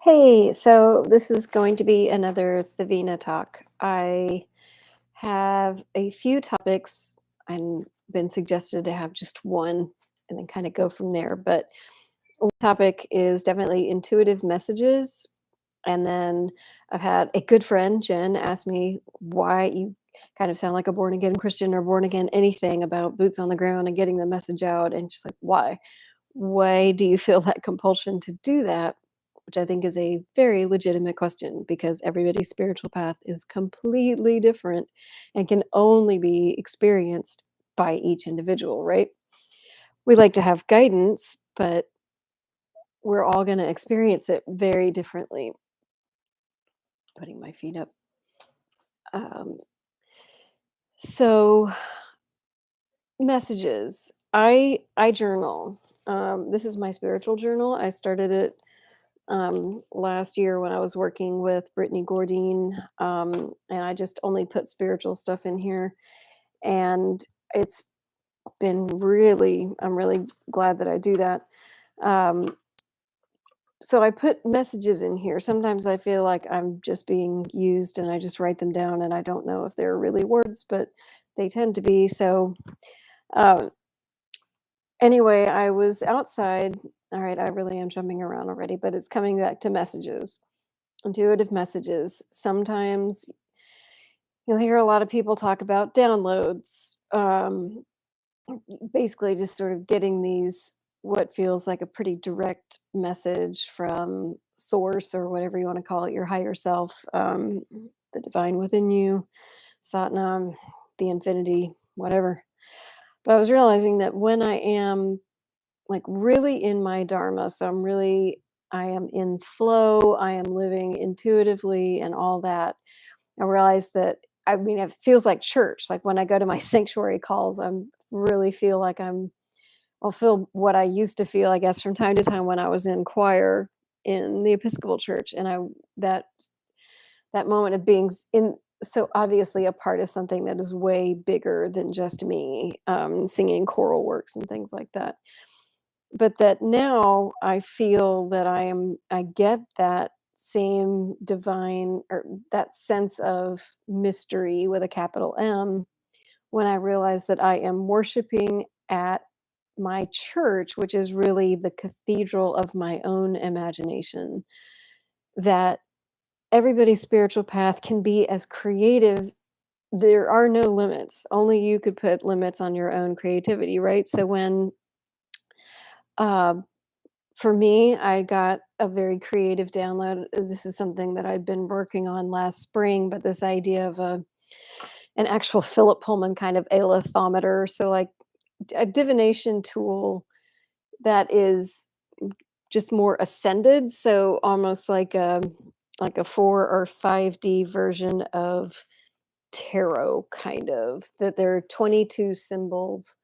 Hey, so this is going to be another Thevina Talk. I have a few topics and been suggested to have just one and then kind of go from there. But one topic is definitely intuitive messages. And then I've had a good friend, Jen, ask me why you kind of sound like a born again Christian or born again anything about boots on the ground and getting the message out. And she's like, why? Why do you feel that compulsion to do that? Which I think is a very legitimate question because everybody's spiritual path is completely different and can only be experienced by each individual, right? We like to have guidance, but we're all going to experience it very differently. Putting my feet up. Um, so messages. I journal. This is my spiritual journal. I started it last year when I was working with Brittany Gordine, and I just only put spiritual stuff in here, and it's been I'm really glad that I do that. Um, so I put messages in here. Sometimes I feel like I'm just being used, and I just write them down, and I don't know if they're really words, but they tend to be. So um, anyway, I was outside. All right, I really am jumping around already, but it's coming back to messages. Intuitive messages. Sometimes you'll hear a lot of people talk about downloads, basically just sort of getting these what feels like a pretty direct message from source or whatever you want to call it, your higher self, the divine within you, Satnam, the infinity, whatever. But I was realizing that when I am like really in my dharma, so I am in flow, I am living intuitively and all that. I realized that I mean, it feels like church. Like when I go to my sanctuary calls, I'm really feel like I'll feel what I used to feel, I guess, from time to time when I was in choir in the Episcopal church. And that that moment of being in so obviously a part of something that is way bigger than just me, singing choral works and things like that. But that now I feel that I get that same divine or that sense of mystery with a capital M when I realize that I am worshiping at my church, which is really the cathedral of my own imagination, that everybody's spiritual path can be as creative. There are no limits. Only you could put limits on your own creativity, right? So when uh, for me, I got a very creative download. This is something that I'd been working on last spring, but this idea of an actual Philip Pullman kind of alethometer, so like a divination tool that is just more ascended, so almost like a 4 or 5D version of tarot kind of. That there are 22 symbols,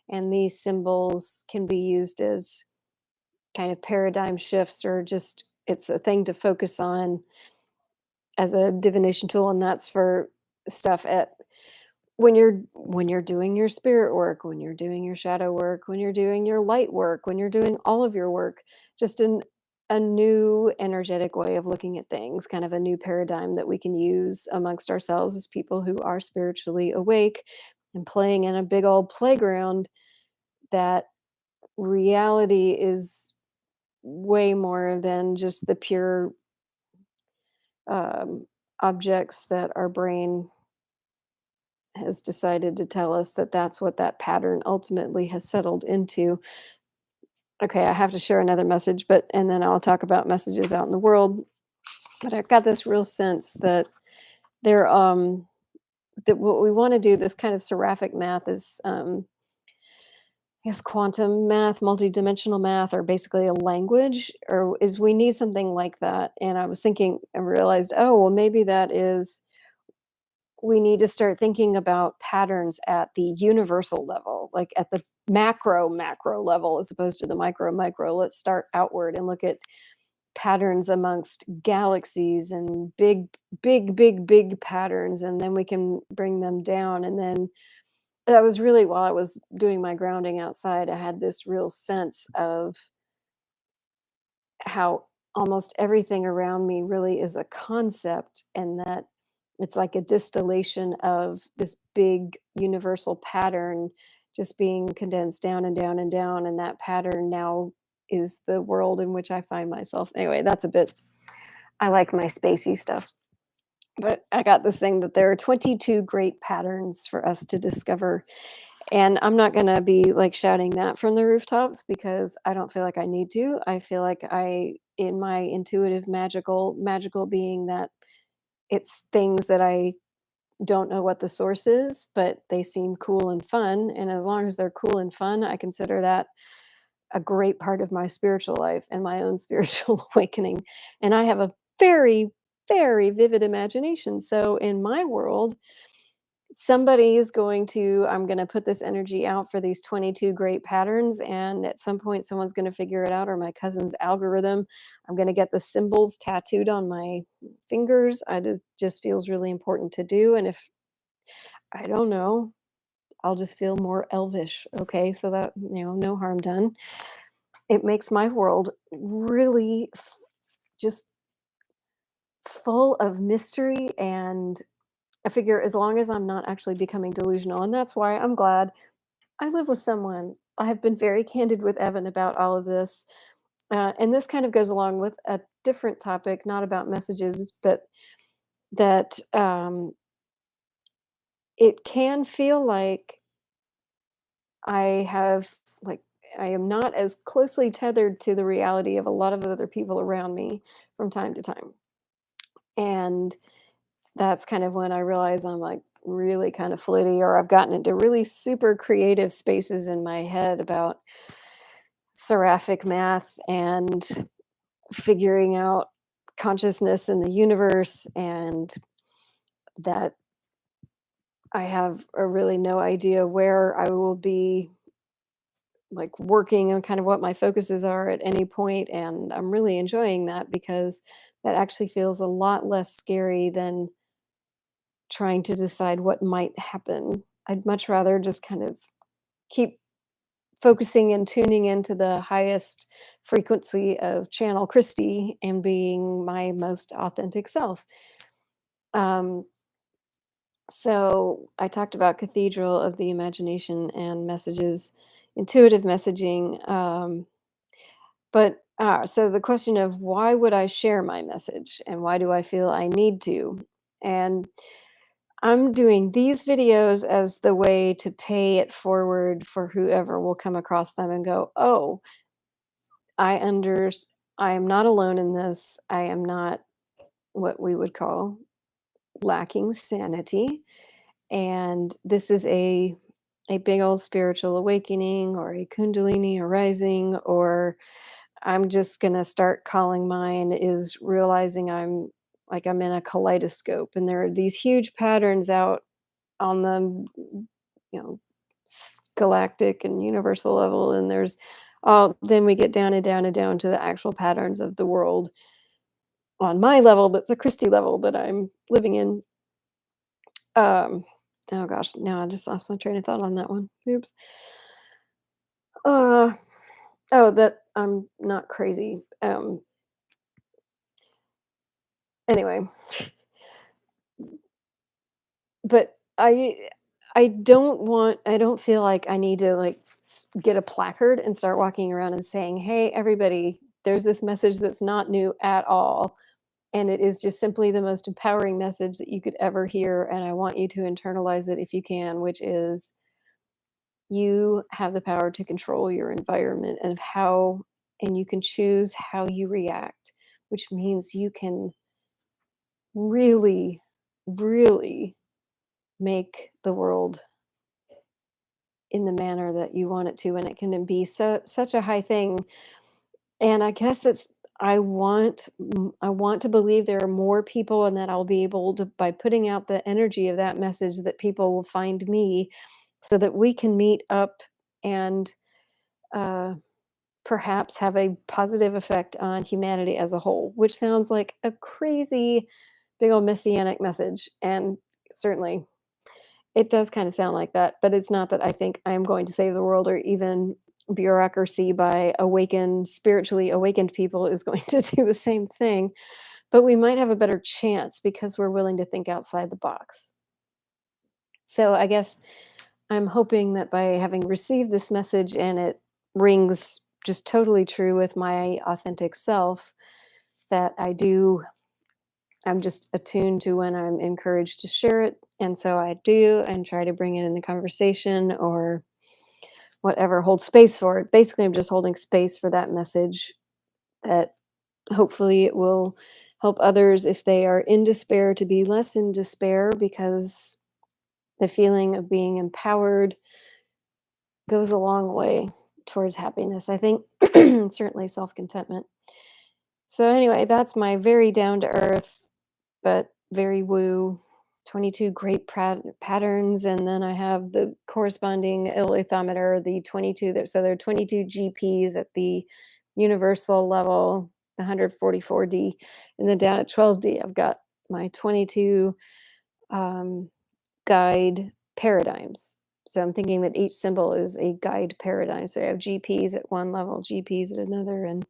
and these symbols can be used as kind of paradigm shifts or just it's a thing to focus on as a divination tool, and that's for stuff at when you're doing your spirit work, when you're doing your shadow work, when you're doing your light work, when you're doing all of your work, just a new energetic way of looking at things, kind of a new paradigm that we can use amongst ourselves as people who are spiritually awake and playing in a big old playground that reality is way more than just the pure um, objects that our brain has decided to tell us that that's what that pattern ultimately has settled into. Okay, I have to share another message, but and then I'll talk about messages out in the world. But I've got this real sense that there that what we want to do, this kind of seraphic math is I guess quantum math, multidimensional math, or basically a language, or is we need something like that. And I was thinking and realized, oh, well, maybe that is we need to start thinking about patterns at the universal level, like at the macro level as opposed to the micro. Let's start outward and look at patterns amongst galaxies and big patterns, and then we can bring them down. And then that was really while I was doing my grounding outside, I had this real sense of how almost everything around me really is a concept, and that it's like a distillation of this big universal pattern just being condensed down and down and down, and that pattern now is the world in which I find myself. Anyway, that's a bit. I like my spacey stuff. But I got this thing that there are 22 great patterns for us to discover. And I'm not going to be like shouting that from the rooftops because I don't feel like I need to. I feel like in my intuitive, magical being, that it's things that I don't know what the source is, but they seem cool and fun. And as long as they're cool and fun, I consider that a great part of my spiritual life and my own spiritual awakening. And I have a very, very vivid imagination. So in my world, somebody is going to I'm going to put this energy out for these 22 great patterns, and at some point someone's going to figure it out, or my cousin's algorithm. I'm going to get the symbols tattooed on my fingers. Just feels really important to do. And if I don't know, I'll just feel more elvish. Okay, so that, no harm done. It makes my world really just full of mystery, and I figure as long as I'm not actually becoming delusional, and that's why I'm glad I live with someone. I have been very candid with Evan about all of this. And this kind of goes along with a different topic, not about messages, but that it can feel like I have, like, I am not as closely tethered to the reality of a lot of other people around me from time to time. And that's kind of when I realize I'm like really kind of floaty, or I've gotten into really super creative spaces in my head about seraphic math and figuring out consciousness in the universe, and that I have a really no idea where I will be, like, working on kind of what my focuses are at any point. And I'm really enjoying that because that actually feels a lot less scary than trying to decide what might happen. I'd much rather just kind of keep focusing and tuning into the highest frequency of channel Christie and being my most authentic self. Um, so I talked about Cathedral of the Imagination and messages, intuitive messaging. So the question of why would I share my message and why do I feel I need to? And I'm doing these videos as the way to pay it forward for whoever will come across them and go, oh, I under I am not alone in this. I am not what we would call lacking sanity. And this is a big old spiritual awakening, or a kundalini arising, or I'm just going to start calling mine is realizing I'm in a kaleidoscope, and there are these huge patterns out on the, you know galactic and universal level, and there's then we get down and down and down to the actual patterns of the world on my level, that's a Christie level that I'm living in. um oh gosh, now I just lost my train of thought on that one. Oops. uh oh, that I'm not crazy. Anyway, but I don't feel like I need to, like, get a placard and start walking around and saying, "Hey, everybody, there's this message that's not new at all, and it is just simply the most empowering message that you could ever hear, and I want you to internalize it if you can," which is, you have the power to control your environment and you can choose how you react, which means you can really, really make the world in the manner that you want it to, and it can be such a high thing. And I guess I want to believe there are more people, and that I'll be able to, by putting out the energy of that message, that people will find me so that we can meet up and uh, perhaps have a positive effect on humanity as a whole, which sounds like a crazy big old messianic message. And certainly it does kind of sound like that, but it's not that I think I am going to save the world or even bureaucracy by awakened, spiritually awakened people is going to do the same thing, but we might have a better chance because we're willing to think outside the box. So I guess I'm hoping that by having received this message and it rings just totally true with my authentic self, that I'm just attuned to when I'm encouraged to share it. And so I do and try to bring it in the conversation or whatever, hold space for it. Basically, I'm just holding space for that message that hopefully it will help others if they are in despair to be less in despair because the feeling of being empowered goes a long way towards happiness, I think. Certainly self-contentment. So anyway, that's my very down to earth but very woo 22 great patterns, and then I have the corresponding illithometer, the 22 there. So there are 22 GPs at the universal level, the 144D, and then down at 12D I've got my 22 um, guide paradigms. So I'm thinking that each symbol is a guide paradigm. So I have GPs at one level, GPs at another, and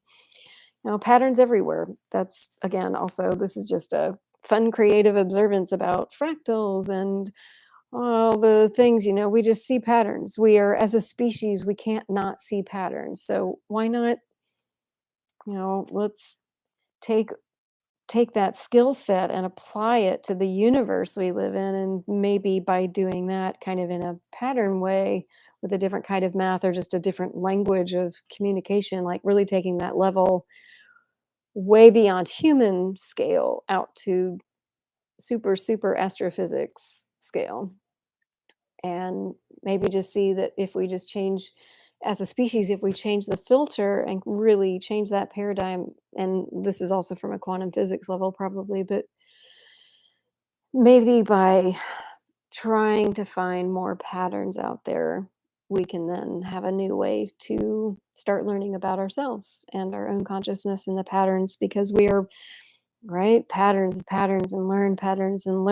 patterns everywhere. That's again, also, this is just a fun creative observance about fractals and all the things, we just see patterns. We are, as a species, we can't not see patterns. So why not, let's take take that skill set and apply it to the universe we live in, and maybe by doing that kind of in a pattern way with a different kind of math or just a different language of communication, like really taking that level way beyond human scale out to super, super astrophysics scale. And maybe just see that if we just change as a species, if we change the filter and really change that paradigm, and this is also from a quantum physics level probably, but maybe by trying to find more patterns out there, we can then have a new way to start learning about ourselves and our own consciousness and the patterns, because we are, right? Patterns and patterns and learn patterns and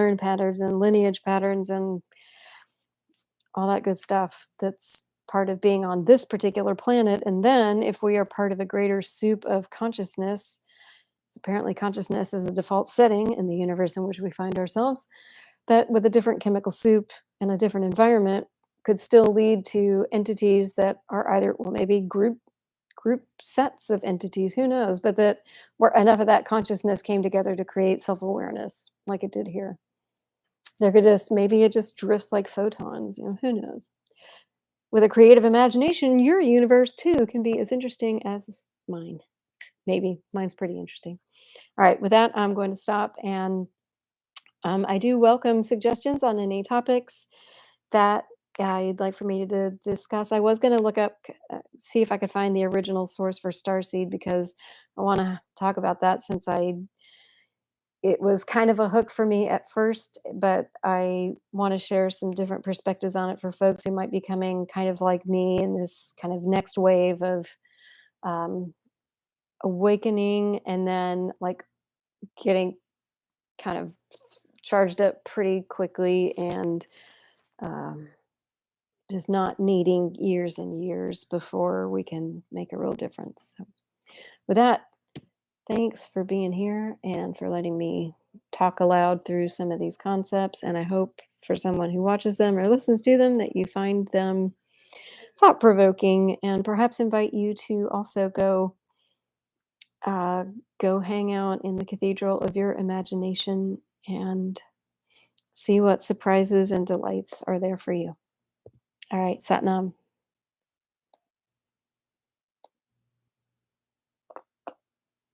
lineage patterns and all that good stuff that's part of being on this particular planet. And then if we are part of a greater soup of consciousness, 'cause apparently consciousness is a default setting in the universe in which we find ourselves, that with a different chemical soup and a different environment could still lead to entities that are either, well, maybe group sets of entities, who knows, but that where enough of that consciousness came together to create self-awareness like it did here. There could just, maybe it just drifts like photons, who knows. With a creative imagination, your universe too can be as interesting as mine. Maybe mine's pretty interesting. All right, with that, I'm going to stop, and I do welcome suggestions on any topics that you'd like for me to discuss. I was going to look up, see if I could find the original source for starseed, because I want to talk about that, since it was kind of a hook for me at first, but I want to share some different perspectives on it for folks who might be coming kind of like me in this kind of next wave of um, awakening, and then like getting kind of charged up pretty quickly, and um, just not needing years and years before we can make a real difference. So, with that, thanks for being here and for letting me talk aloud through some of these concepts. And I hope for someone who watches them or listens to them that you find them thought provoking, and perhaps invite you to also uh, go hang out in the cathedral of your imagination and see what surprises and delights are there for you. All right, Satnam.